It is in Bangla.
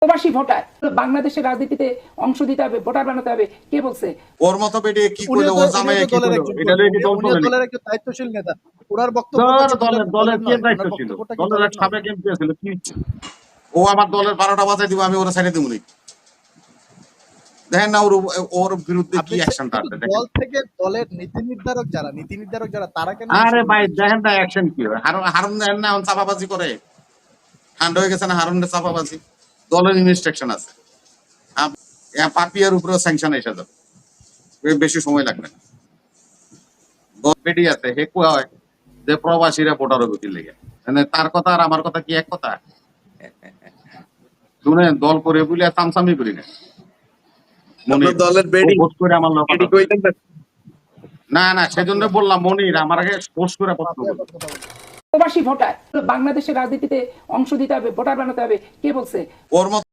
প্রবাসী ভোটার বাংলাদেশের রাজনীতিতে অংশ দিতে হবে, ভোটার বানাতে হবে, কে বলছে? ওর মতো বেটে কি কইলো, ওর জামাই কি কইলো, এটা লই কি দল করে দলের একজন দায়িত্বশীল নেতা, ওনার বক্তব্য দলের কি দায়িত্ব ছিল? দলের সাবেক এমপি ছিল কি? ও আমার দলের 12টা বাজায় দিব, আমি ওরা সাইডে দিব না। দেখেন না ওর বিরুদ্ধে কি অ্যাকশনটা আছে দেখেন। দল থেকে দলের নীতি নির্ধারক যারা তারা কেন? আরে ভাই দেখেন না অ্যাকশন কি হয়। হারুন দেখেন না চাপাবাজি করে, ঠান্ডা হয়ে গেছে না হারুনের চাপাবাজি। দলের ইনস্ট্রাকশন আছে, পাপিয়ার উপরে স্যাংশন এসে যাবে, বেশি সময় লাগবে না। বেডি আছে হে কয় যে প্রবাসীরা ভোটার হবে কি লেগে, মানে তার কথা আর আমার কথা কি এক কথা? শুনেন, দল করে বলে চামচামি করি না। দলের বেডি ভোট করে আমার লোক কইতেন না না, সেজন্য বললাম মনির আমার আগে পোস্ট করে প্রশ্ন করবে। প্রবাসী ভোটার বাংলাদেশের রাজনীতিতে অংশ দিতে হবে, ভোটার বানাতে হবে, কে বলছে? ওর মত